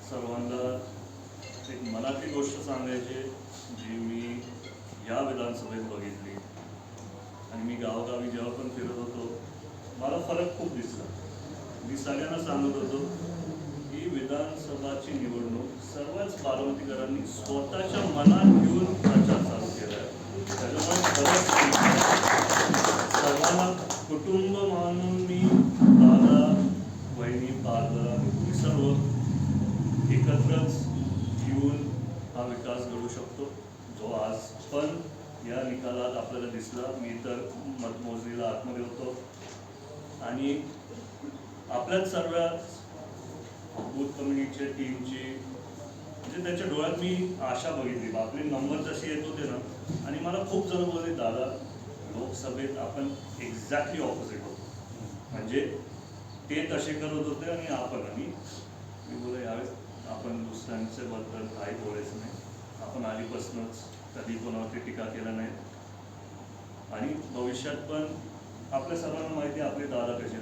सर्वांना एक मनातली गोष्ट सांगायची जी मी या विधानसभेत बघितली आणि मी गावोगावी जेव्हा पण फिरत होतो मला फरक खूप दिसला. मी सगळ्यांना सांगत होतो की विधानसभाची निवडणूक सर्वच बारामतीकरांनी स्वतःच्या मनात घेऊन प्रचार चालू केला आहे. त्याच्यामुळे सर्वांना कुटुंब मानून मी दादा, वहिनी, पार्लर तुम्ही सर्व एकत्रच येऊन हा विकास घडू शकतो जो आज पण या निकालात आपल्याला दिसला. मी तर मतमोजणीला आतमध्ये होतो आणि आपल्याच सर्व बूथ कम्युनिटीच्या टीमची म्हणजे त्याच्या डोळ्यात मी आशा बघितली. आपले नंबर जसे येत होते ना आणि मला खूप जण बोलले दादा लोकसभेत आपण एक्झॅक्टली ऑपोजिट होतो, म्हणजे ते तसे करत होते आणि आपण आणि मी बोललो यावेळेस आपण दुसऱ्यांच्या बद्दल काही बोलायचं नाही. आपण आधीपासूनच कधी कोणावरती टीका केला नाही आणि भविष्यात पण आपल्या सर्वांना माहिती आहे आपले दादा कसे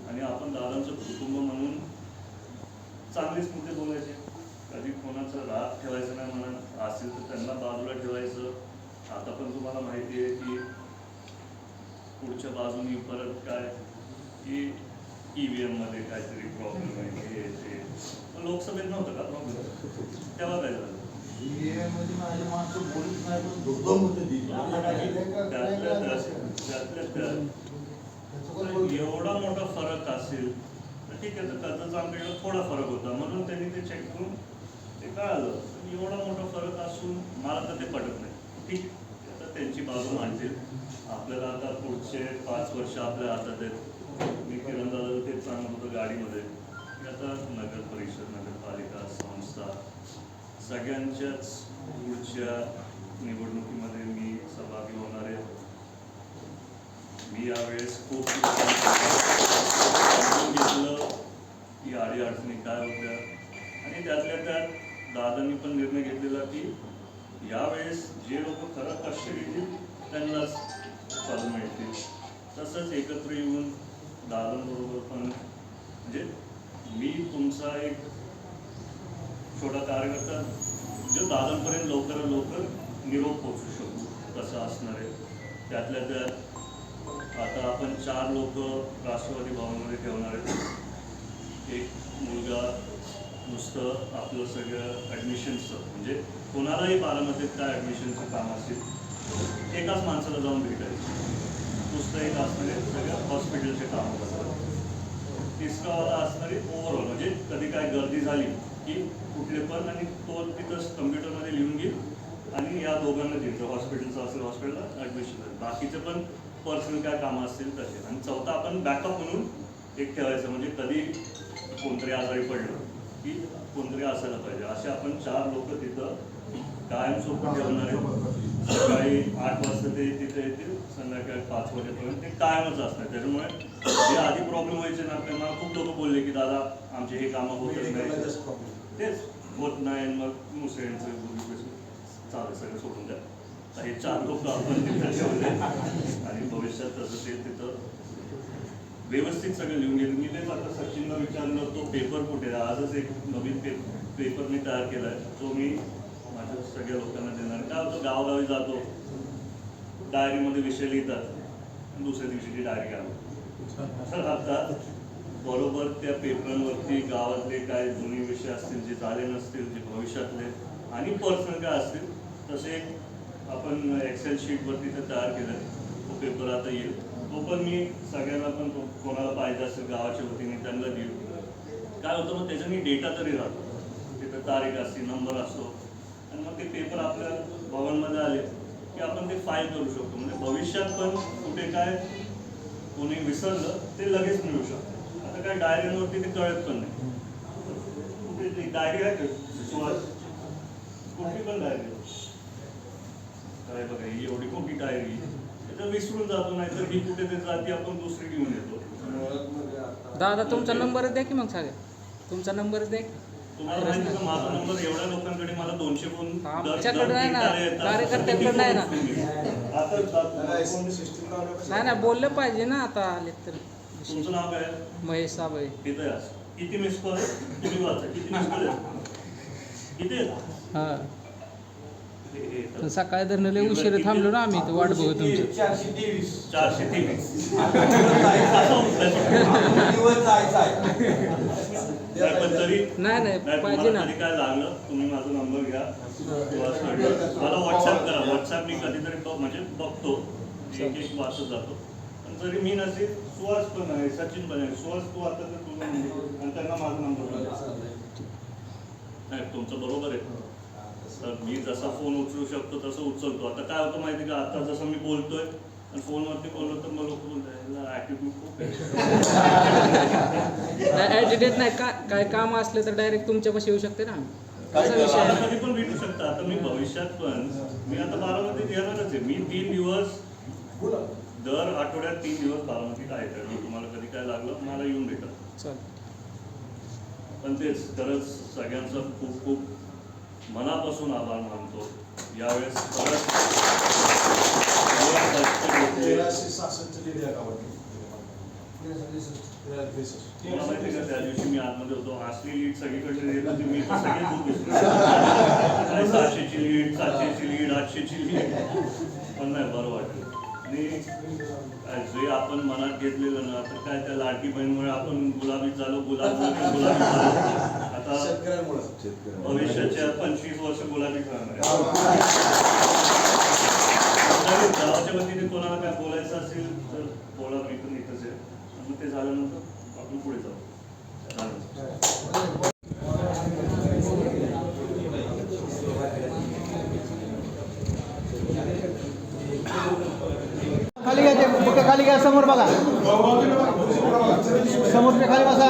आणि आपण दादांचं कुटुंब म्हणून चांगलेच मुद्दे बोलायचे. कधी कोणाचा राग ठेवायचा नाही म्हणत असेल तर त्यांना बाजूला ठेवायचं. आता पण तुम्हाला माहिती आहे की पुढच्या बाजूनी परत काय की EVM मध्ये काहीतरी प्रॉब्लेम आहे हे ते. लोकसभेत नव्हतं का प्रॉब्लेम? तेव्हा काय झालं? एवढा मोठा फरक असेल तर ठीक आहे. तर त्याचा आमच्याकडे थोडा फरक होता म्हणून त्यांनी ते चेक करून ते कळालं. एवढा मोठा फरक असून मला तर ते पटत नाही. ठीक आता त्यांची बाजू मांडतील. आपल्याला आता पुढचे 5 वर्ष आपल्या हातात आहेत. मी किरणदादा तेच सांगत होतो गाडीमध्ये की आता नगर परिषद, नगरपालिका, संस्था सगळ्यांच्याच पुढच्या निवडणुकीमध्ये मी सहभागी होणार आहे. मी यावेळेस खूप घेतलं की अडीअडचणी काय होत्या आणि त्यातल्या त्यात दादांनी पण निर्णय घेतलेला की यावेळेस जे लोक खरं कष्ट घेतील त्यांनाच फल मिळतील. तसंच एकत्र येऊन दादांबरोबर पण म्हणजे मी तुमचा एक छोटा कार्यकर्ता जो दादांपर्यंत लवकरात लवकर निरोप पोहोचू शकतो तसं असणार आहे. त्यातल्या त्यात आता आपण 4 लोक राष्ट्रवादी भवनमध्ये ठेवणार आहेत. एक मुलगा नुसतं आपलं सगळं ॲडमिशनचं म्हणजे कोणालाही बारामतीत काय ॲडमिशनचं काम असेल एकाच माणसाला जाऊन भेटायचं. नुसतं एक असणारे सगळं हॉस्पिटलचे कामं करतात. तिसरावाला असणारी ओव्हरऑल म्हणजे कधी काय गर्दी झाली की कुठले पण आणि तो तिथंच कम्प्युटरमध्ये लिहून घेईल आणि या दोघांना देतो. हॉस्पिटलचं असेल हॉस्पिटलला ॲडमिशन, बाकीचे पण पर्सनल काय कामं असतील तसे. आणि चौथा आपण बॅकअप म्हणून एक ठेवायचं म्हणजे कधी कोणतरी आजारी पडलं की कोणतरी असायला पाहिजे. असे आपण 4 लोक तिथं कायमस्वरूपी ठेवणार आहेत. सकाळी 8 वाजता ते तिथे येतील, संध्याकाळी 5 वाजेपर्यंत ते कायमच असणार. त्याच्यामुळे जे आधी प्रॉब्लेम व्हायचे ना त्यांना खूप लोक बोलले की दादा आमचे हे कामं होतच नाही, तेच होत नाही. मग मुसळ्यांचं चालेल सगळं सोडून द्या. हे 4 लोक आपण तिथं ठेवले आणि भविष्यात तसं ते तिथं व्यवस्थित सगळं लिहून गेलं. मी तेच आता सचिनला विचारलं तो पेपर कुठे आहे. आजच एक नवीन पेपर मी तयार केला आहे तो मी माझ्या सगळ्या लोकांना देणार. काय होतं गावोगावी जातो डायरीमध्ये विषय लिहितात दुसऱ्या दिवशीची डायरी घालतो. तर आता बरोबर त्या पेपरांवरती गावातले काय जुने विषय असतील जे झाले नसतील जे भविष्यातले आणि पर्सनल काय असतील तसे आपण एक्सेल शीटवरती ते तयार केलं. तो पेपर आता येईल. तो पण मी सगळ्यांना पण कोणाला पाहिजे असेल गावाच्या वतीने त्यांना देईल. काय होतं मग त्याच्याने डेटा तरी राहतो. तिथं तारीख असते, नंबर असतो आणि मग ते पेपर आपल्या भवनमध्ये आले की आपण ते फाईल करू शकतो. म्हणजे भविष्यात पण कुठे काय कोणी विसरलं ते लगेच मिळू शकतं. आता काय डायरीवरती ते कळत पण नाही. कुठे डायरी आहे का कुठली पण डायरी काय बघा ही एवढी मोठी डायरी त्याचं विसरून जातो. नाही तर ही कुठे ते जाती आपण दुसरी घेऊन येतो. दादा तुमचा नंबर द्या की मग सगळ्या तुमचा नंबर द्या. तुम्हाला माहिती का माझा नंबर एवढ्या लोकांकडे मला 200 फोन आमच्याकडे नाही ना कार्यकर्त्यांकडे नाही ना. नाही ना बोललं पाहिजे ना. आता आले तर तुमचं नाव काय? महेश साबळे. किती मिस कॉल तुम्ही वाचा किती मिस कॉल किती आहेत? हां हे पण सकाळी धरणं लय उशीर थांबलो ना आम्ही इथं वाट बघत तुमचं. 423 पण तरी नाही पाहिजे तुम्हाला ना. कधी काय लागलं तुम्ही माझा नंबर घ्या मला व्हॉट्सअप करा. व्हॉट्सअप मी कधीतरी म्हणजे बघतो, एक वाचत जातो. पण जरी मी नसेल, सुहास पण आहे, सचिन पण आहे. सुहास तू आता तर तुझा आणि त्यांना माझा नंबर नाही. तुमचं बरोबर आहे. तर मी जसा फोन उचलू शकतो तसं उचलतो. आता काय होतं माहिती का, आता जसं मी बोलतोय आणि फोनवरती बोललो तर मग लोक बोलतात ॲटिट्यूड खूप नाही ॲटिट्यूड नाही, काय काम असलं तर डायरेक्ट तुमच्यापाशी येऊ शकते ना. असा विषय आहे. कधी पण भेटू शकता. आता मी भविष्यात पण मी आता बारामतीत येणारच आहे. मी 3 दिवस दर आठवड्यात 3 दिवस बारामतीत आहे. तर तुम्हाला कधी काय लागलं मला येऊन भेटा. चालेल. पण तेच खरंच सगळ्यांचं खूप खूप मनापासून आभार मानतो. यावेळेस परत 1366 माहिती का, त्या दिवशी मी आतमध्ये होतो. असली लीड सगळीकडे येत होती. मी तर सगळे दूर दिसलो. 700ची लीड, 700ची लीड, 800ची लीड. पण नाही, बरं वाटलं. आणि जे आपण मनात घेतलेलं ना, तर काय त्या लाडकी बहीणमुळे आपण गुलाबी झालो. आता भविष्याच्या 25 वर्ष गुलाबी करणार. गावाच्या वतीने कोणाला काय बोलायचं असेल तर बोला. मी पण इथंच आहे. मग ते झाल्यानंतर आपण पुढे जाऊ. खाली घ्या, ते बुके खाली घ्या. समोर बघा, समोर ते खाली बसा.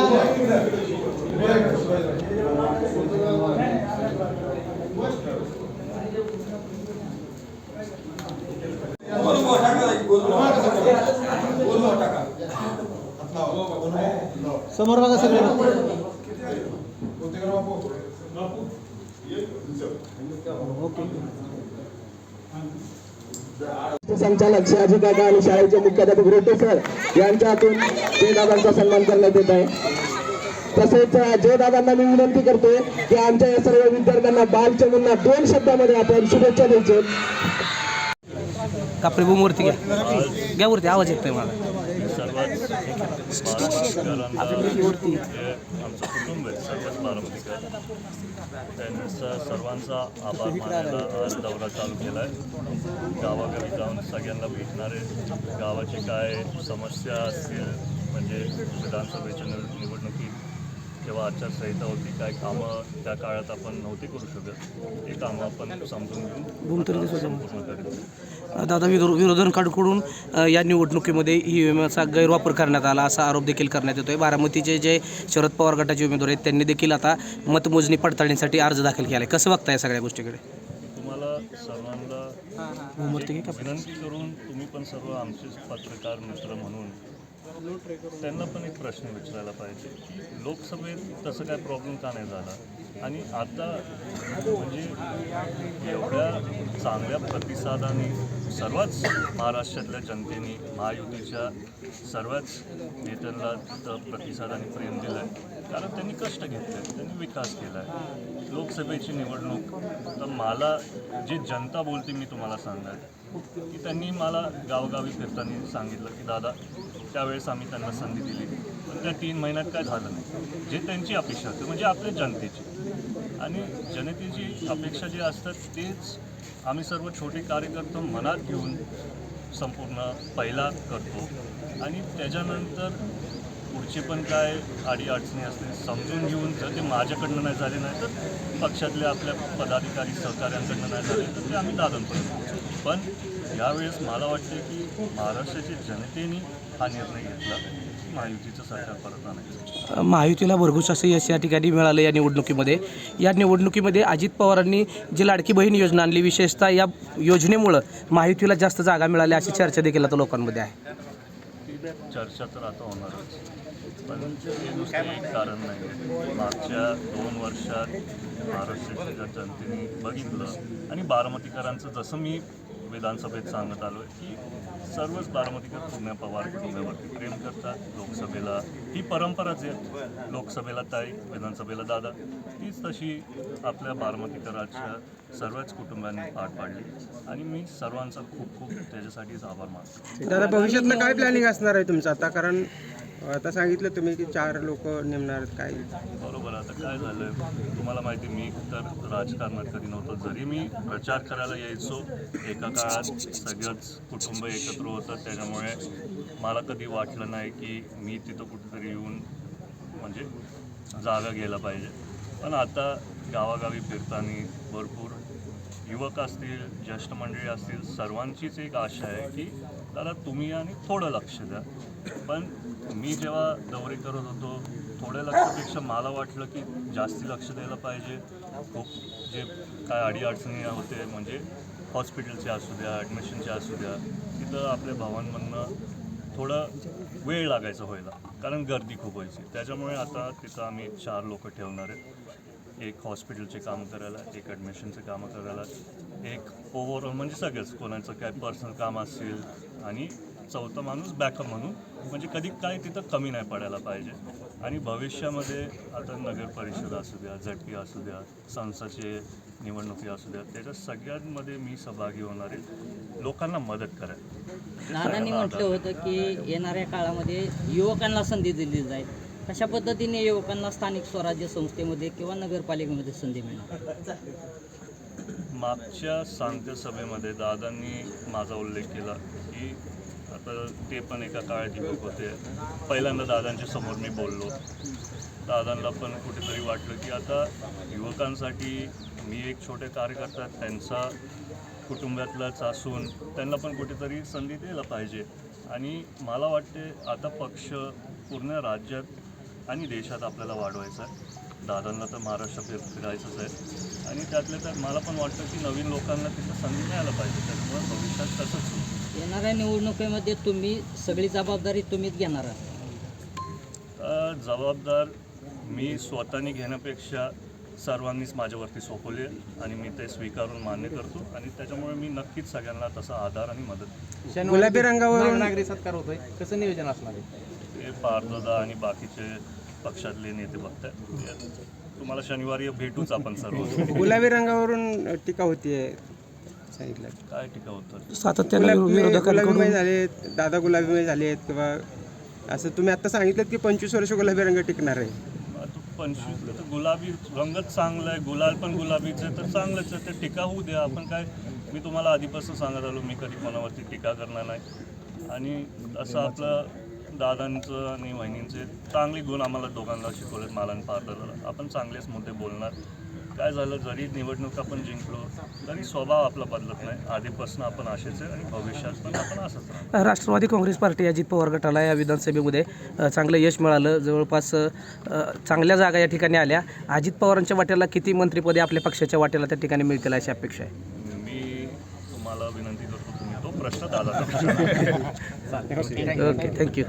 समोर बघा सगळे. संचालक शहाजी काका आणि शाळेचे मुख्याध्यापक रोटे सर यांच्या हातून जयदादांचा सन्मान करण्यात येत आहे. तसेच जयदादांना मी विनंती करतो की आमच्या या सर्व विद्यार्थ्यांना बालचमूंना 2 शब्दामध्ये आपण शुभेच्छा द्यायचे. कापरे बुमवरती घ्या वरती, आवाज येत नाही मला. सर्वात बारामतीकरांचा आमचं कुटुंब आहे. सर्वच बारामतीकर त्यांचा सर्वांचा आभार मानायला आज दौरा चालू केला आहे. गावागावी जाऊन सगळ्यांना भेटणारे, गावाचे काय समस्या असतील, म्हणजे विधानसभेच्या निवडणुकीत जेव्हा आचारसंहिता होती, काय कामं त्या काळात आपण नव्हती करू शकत, ते कामं आपण समजून घेऊन पूर्ण करू. दादा, विरोधकांकडून या निवडणुकीमध्ये ईव्हीएमचा गैरवापर करण्यात आला असा आरोप देखील करण्यात येतोय. बारामतीचे जे शरद पवार गटाचे उमेदवार आहेत त्यांनी देखील आता मतमोजणी पडताळणीसाठी अर्ज दाखल केला आहे. कसं बघताय सगळ्या गोष्टीकडे? तुम्हाला सर्वांना विनंती करून, तुम्ही पण सर्व आमचे पत्रकार मित्र म्हणून त्यांना पण एक प्रश्न विचारायला पाहिजे की लोकसभेत तसं काय प्रॉब्लेम का नाही झाला. आणि आता म्हणजे एवढ्या चांगल्या प्रतिसादाने सर्वच महाराष्ट्रातल्या जनतेने महायुतीच्या सर्वच नेत्यांना प्रतिसादाने प्रेम दिलं आहे. कारण त्यांनी कष्ट घेतले, त्यांनी विकास केला आहे. लोकसभेची निवडणूक तर मला जी जनता बोलते मी तुम्हाला सांगाल की त्यांनी मला गावगावी फिरताना सांगितलं की दादा त्यावेळेस आम्ही त्यांना संधी दिली, पण त्या 3 महिन्यात काय झालं नाही. जे त्यांची अपेक्षा होती म्हणजे आपल्या जनतेची आणि जनतेची अपेक्षा जे असतात तेच आम्ही सर्व छोटे कार्यकर्ते मनात घेऊन संपूर्ण पहिला करतो. आणि त्याच्यानंतर पुढचे पण काय अडीअडचणी असतील समजून घेऊन, जर ते माझ्याकडनं नाही झाले नाही तर पक्षातल्या आपल्या पदाधिकारी सहकाऱ्यांकडनं नाही झाले तर ते आम्ही दादनपर्यंत. पण यावेळेस मला वाटते की महाराष्ट्राच्या जनतेने हा निर्णय घेतला की महायुतीचं सरकार परत आणायचं. महायुतीला भरघोस असं यश या ठिकाणी मिळालं या निवडणुकीमध्ये. या निवडणुकीमध्ये अजित पवारांनी जी लाडकी बहीण योजना आणली, विशेषतः या योजनेमुळं महायुतीला जास्त जागा मिळाल्या अशी चर्चा देखील आता लोकांमध्ये आहे. चर्चा तर आता होणारच, पण हे नुसतं एक कारण नाही. मागच्या 2 वर्षात महाराष्ट्राच्या जनतेने बघितलं आणि बारामतीकरांचं जसं मी विधानसभेत सांगत आलो आहे की सर्वच बारामतीकर पुण्या पवार कुटुंबावरती प्रेम करतात. लोकसभेला ही परंपराच आहे, लोकसभेला ताई, विधानसभेला दादा. तीच तशी आपल्या बारामतीकरांच्या सर्वच कुटुंबांनी पार पाडली आणि मी सर्वांचा खूप खूप त्याच्यासाठीच आभार मानतो. दादा भविष्यातलं काय प्लॅनिंग असणार आहे तुमचं आता? कारण आता सांगितलं तुम्ही की 4 लोक नेमणार आहेत, काय बरोबर. आता काय झालं आहे तुम्हाला माहिती, मी तर राजकारणात कधी नव्हतो. जरी मी प्रचार करायला यायचो, एका काळात सगळंच कुटुंब एकत्र होतं, त्याच्यामुळे मला कधी वाटलं नाही की मी तिथं कुठेतरी येऊन म्हणजे जागा घ्यायला पाहिजे. पण आता गावागावी फिरताना भरपूर युवक असतील, ज्येष्ठ मंडळी असतील, सर्वांचीच एक आशा आहे की दादा तुम्ही आणि थोडं लक्ष द्या. पण मी जेव्हा दौरे करत होतो, थोड्या लक्षापेक्षा मला वाटलं की जास्ती लक्ष द्यायला पाहिजे. खूप जे काय अडीअडचणी होते म्हणजे हॉस्पिटलचे असू द्या, ॲडमिशनचे असू द्या, तिथं आपल्या भावांमधनं थोडं वेळ लागायचा व्हायला, कारण गर्दी खूप व्हायची. त्याच्यामुळे आता तिथं आम्ही 4 लोक ठेवणार आहेत. एक हॉस्पिटलचे कामं करायला, एक ॲडमिशनचे कामं करायला, एक ओव्हरऑल म्हणजे सगळंच, कोणाचं काय पर्सनल काम असेल, आणि 4था माणूस बॅकअप म्हणून, म्हणजे कधी काय तिथं कमी नाही पडायला पाहिजे. आणि भविष्यामध्ये आता नगर परिषद असू द्या, झडपी असू द्या, संस्थाचे निवडणुकी असू द्या, त्याच्या सगळ्यांमध्ये मी सहभागी होणार आहे, लोकांना मदत करायला. दादांनी म्हटलं होतं की येणाऱ्या काळामध्ये युवकांना संधी दिली जाईल. कशा पद्धतीने युवकांना स्थानिक स्वराज्य संस्थेमध्ये किंवा नगरपालिकेमध्ये संधी मिळणार? मागच्या सांगत्य सभेमध्ये दादांनी माझा उल्लेख केला की आता ते पण एका काळात युवक होते. पहिल्यांदा दादांच्या समोर मी बोललो. दादांना पण कुठेतरी वाटलं की आता युवकांसाठी मी एक छोटे कार्यकर्ता, त्यांचा कुटुंबातलाच असून त्यांना पण कुठेतरी संधी द्यायला पाहिजे. आणि मला वाटते आता पक्ष पूर्ण राज्यात आणि देशात आपल्याला वाढवायचा आहे. दादांना तर महाराष्ट्रात फिरायचंच आहे आणि त्यातल्या त्यात मला पण वाटतं की नवीन लोकांना तिथं संधी मिळायला पाहिजे. त्याच्यामुळे भविष्यात तसंच होईल. येणाऱ्या निवडणुकीमध्ये तुम्ही सगळी जबाबदारी तुम्हीच घेणार आहात? जबाबदार मी स्वतःने घेण्यापेक्षा सर्वांनीच माझ्यावरती सोपवली आहे आणि मी ते स्वीकारून मान्य करतो आणि त्याच्यामुळे मी नक्कीच सगळ्यांना तसा आधार आणि मदत. गुलाबी रंगावर नागरी सत्कार होतोय, कसं नियोजन असणार आहे? ते पारदादा आणि बाकीचे पक्षातले नेते बघताय. तुम्हाला शनिवारी भेटूच आपण सर्व. गुलाबी रंगावरून टीका होतीये सांगितलं. काय टीका होतं? सातत्याने गुलाबीमय झालेत, दादा गुलाबीमय झालेत किंवा असं तुम्ही आता सांगितलं की 25 वर्ष गुलाबी रंग टिकणार आहे. 25 तर गुलाबी रंगच चांगला आहे, गुलाल पण गुलाबीचं आहे तर चांगलंच आहे. ते टीका होऊ द्या. आपण काय, मी तुम्हाला आधीपासून सांगत आलो मी कधी कोणावरती टीका करणार नाही. आणि असं आपलं दादांचं आणि वहिनींचे चांगले गुण आम्हाला दोघांना शिकवलेत, मला आणि पारदादाला. आपण चांगलेच मुद्दे बोलणार. काय झालं, जरी निवडणूक आपण जिंकलो तरी स्वभाव आपला बदलत नाही. आधीपासून आपण असेच आहे आणि भविष्यात पण आपण असंच राहणार. राष्ट्रवादी काँग्रेस पार्टी अजित पवार गटाला या विधानसभेमध्ये चांगलं यश मिळालं. जवळपास चांगल्या जागा या ठिकाणी आल्या. अजित पवारांच्या वाट्याला किती मंत्रिपदे आपल्या पक्षाच्या वाट्याला त्या ठिकाणी मिळतील अशी अपेक्षा आहे? मी तुम्हाला विनंती करतो, तुम्ही तो प्रश्न दादा. Okay, thank you.